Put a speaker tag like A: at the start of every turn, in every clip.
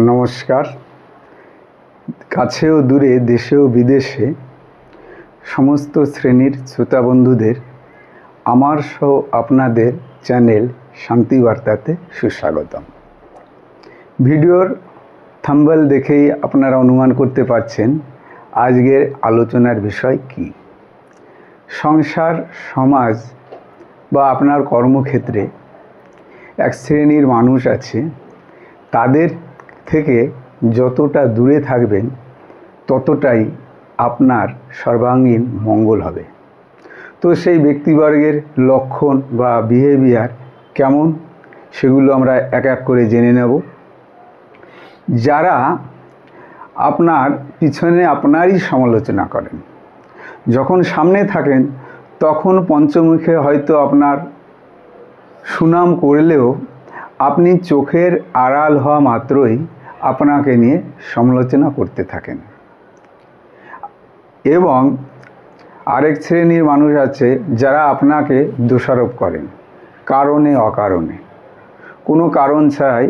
A: নমস্কার। কাছেও দূরে, দেশেও বিদেশে সমস্ত শ্রেণীর শ্রোতা বন্ধুদের আমার সহ আপনাদের চ্যানেল শান্তিবার্তাতে সুস্বাগতম। ভিডিওর থাম্বনেল দেখেই আপনারা অনুমান করতে পারছেন আজকের আলোচনার বিষয় কি। সংসার, সমাজ বা আপনার কর্মক্ষেত্রে এক শ্রেণীর মানুষ আছে, তাদের থেকে যতটা দূরে থাকবেন ততটাই আপনার সর্বাঙ্গীন মঙ্গল হবে। তো সেই ব্যক্তিবর্গের লক্ষণ বা বিহেভিয়ার কেমন, সেগুলো আমরা এক এক করে জেনে নেব। যারা আপনার পিছনে আপনারই সমালোচনা করেন, যখন সামনে থাকেন তখন পঞ্চমুখে হয়তো আপনার সুনাম করলেও আপনি চোখের আড়াল হওয়া মাত্রই আপনাকে নিয়ে সমালোচনা করতে থাকেন। এবং আরেক শ্রেণীর মানুষ আছে যারা আপনাকে দোষারোপ করেন কারণে অকারণে, কোনো কারণ ছাড়াই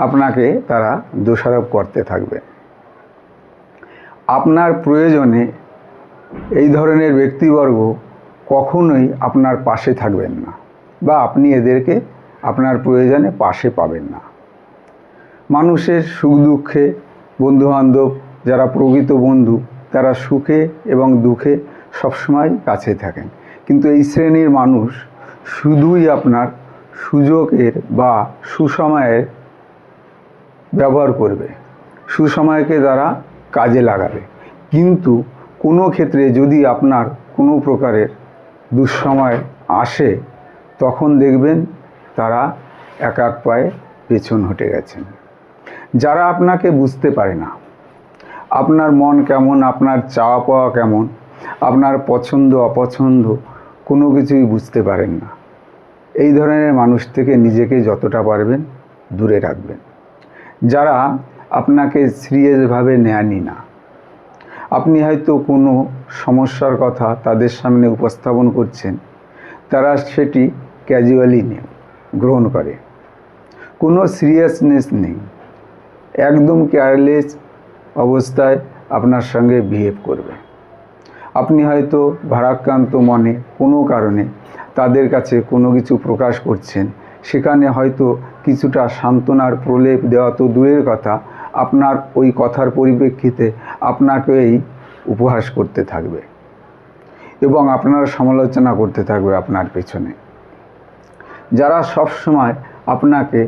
A: আপনাকে তারা দোষারোপ করতে থাকবে। আপনার প্রয়োজনে এই ধরনের ব্যক্তিবর্গ কখনোই আপনার পাশে থাকবেন না, বা আপনি এদেরকে আপনার প্রয়োজনে পাশে পাবেন না। মানুষের সুখ দুঃখে বন্ধুবান্ধব, যারা প্রকৃত বন্ধু, তারা সুখে এবং দুঃখে সবসময় কাছে থাকেন। কিন্তু এই শ্রেণীর মানুষ শুধুই আপনার সুযোগের বা সুসময়ের ব্যবহার করবে, সুসময়কে তারা কাজে লাগাবে। কিন্তু কোনো ক্ষেত্রে যদি আপনার কোনো প্রকারের দুঃসময় আসে, তখন দেখবেন তারা এক এক পায়ে পেছন হটে গেছেন। যারা আপনাকে বুঝতে পারে না, আপনার মন কেমন, আপনার চাওয়া পাওয়া কেমন, আপনার পছন্দ অপছন্দ কোনো কিছুই বুঝতে পারেন না, এই ধরনের মানুষ থেকে নিজেকে যতটা পারবেন দূরে রাখবেন। যারা আপনাকে সিরিয়াসভাবে নেয়নি না, আপনি হয়তো কোনো সমস্যার কথা তাদের সামনে উপস্থাপন করছেন, তারা সেটি ক্যাজুয়ালি গ্রহণ করে, কোনো সিরিয়াসনেস নেই, একদম কেয়ারলেস অবস্থায় আপনার সঙ্গে বিহেভ করবে। আপনি হয়তো ভারাক্রান্ত মনে কোনো কারণে তাদের কাছে কোনো কিছু প্রকাশ করছেন, সেখানে হয়তো কিছুটা সান্ত্বনার প্রলেপ দেওয়া তো দূরের কথা, আপনার ওই কথার পরিপ্রেক্ষিতে আপনাকেই উপহাস করতে থাকবে এবং আপনার সমালোচনা করতে থাকবে আপনার পেছনে। যারা সবসময় আপনাকে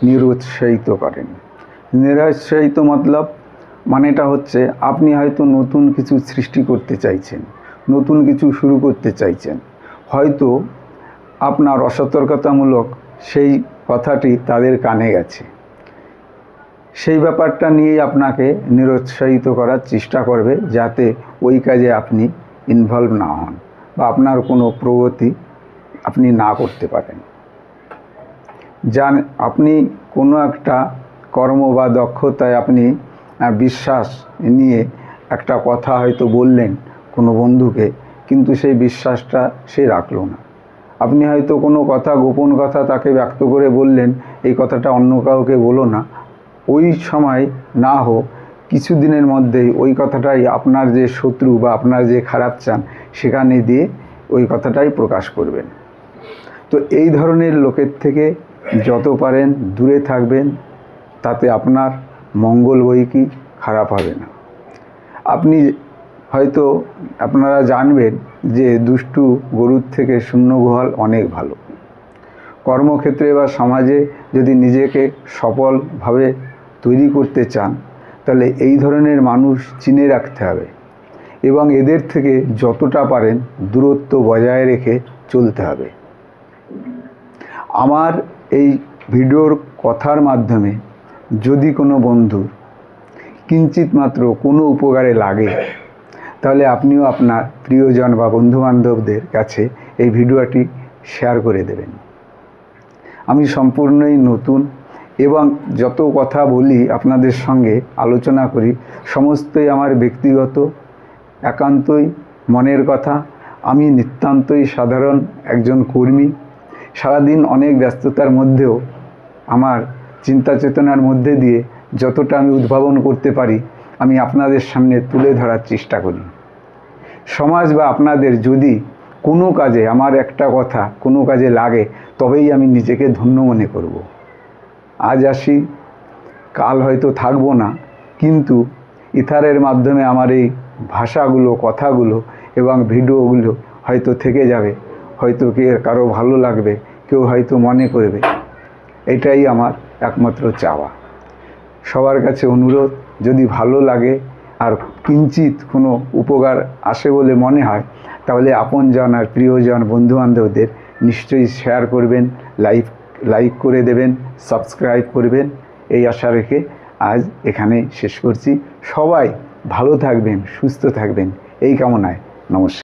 A: নিরুৎসাহিত করেন, নিরুৎসাহিত মানেটা হচ্ছে আপনি হয়তো নতুন কিছু সৃষ্টি করতে চাইছেন, নতুন কিছু শুরু করতে চাইছেন, হয়তো আপনার অসতর্কতামূলক সেই কথাটি তাদের কানে গেছে, সেই ব্যাপারটা নিয়েই আপনাকে নিরুৎসাহিত করার চেষ্টা করবে, যাতে ওই কাজে আপনি ইনভলভ না হন বা আপনার কোনো প্রগতি আপনি না করতে পারেন। আপনি কোনো একটা কর্ম বা দক্ষতায় আপনি বিশ্বাস নিয়ে একটা কথা হয়তো বললেন কোনো বন্ধুকে, কিন্তু সেই বিশ্বাসটা সে রাখলো না। আপনি হয়তো কোনো কথা, গোপন কথা তাকে ব্যক্ত করে বললেন, এই কথাটা অন্য কাউকে বলো না, ওই সময় না হোক কিছুদিনের মধ্যেই ওই কথাটাই আপনার যে শত্রু বা আপনার যে খারাপ চান সেখানে দিয়ে ওই কথাটাই প্রকাশ করবেন। তো এই ধরনের লোকের থেকে যত পারেন দূরে থাকবেন, তাতে আপনার মঙ্গল বই কি খারাপ হবে না। আপনি হয়তো আপনারা জানবেন যে দুষ্টু গরুর থেকে শূন্য গোহাল অনেক ভালো। কর্মক্ষেত্রে বা সমাজে যদি নিজেকে সফলভাবে তৈরি করতে চান, তাহলে এই ধরনের মানুষ চিনে রাখতে হবে এবং এদের থেকে যতটা পারেন দূরত্ব বজায় রেখে চলতে হবে। আমার এই ভিডিওর কথার মাধ্যমে যদি কোনো বন্ধুর কিঞ্চিত মাত্র কোনো উপকারে লাগে, তাহলে আপনিও আপনার প্রিয়জন বা বন্ধুবান্ধবদের কাছে এই ভিডিওটি শেয়ার করে দেবেন। আমি সম্পূর্ণই নতুন এবং যত কথা বলি, আপনাদের সঙ্গে আলোচনা করি, সমস্তই আমার ব্যক্তিগত, একান্তই মনের কথা। আমি নিতান্তই সাধারণ একজন কর্মী। সারাদিন অনেক ব্যস্ততার মধ্যেও আমার চিন্তা চেতনার মধ্যে দিয়ে যতটা আমি উদ্ভাবন করতে পারি আমি আপনাদের সামনে তুলে ধরার চেষ্টা করি। সমাজ বা আপনাদের যদি কোনো কাজে আমার একটা কথা কোনো কাজে লাগে তবেই আমি নিজেকে ধন্য মনে করব। আজ আসি, কাল হয়তো থাকবো না, কিন্তু ইথারের মাধ্যমে আমার এই ভাষাগুলো, কথাগুলো এবং ভিডিওগুলো হয়তো থেকে যাবে, হয়তো কারো ভালো লাগবে, কেউ হয়তো মনে করবে। এটাই আমার একমাত্র চাওয়া। সবার কাছে অনুরোধ, যদি ভালো লাগে আর কিঞ্চিত কোনো উপকার আসে বলে মনে হয় তাহলে আপনজন আর প্রিয়জন বন্ধুবান্ধবদের নিশ্চয়ই শেয়ার করবেন, লাইক করে দেবেন, সাবস্ক্রাইব করবেন। এই আশা রেখে আজ এখানেই শেষ করছি। সবাই ভালো থাকবেন, সুস্থ থাকবেন এই কামনায়। নমস্কার।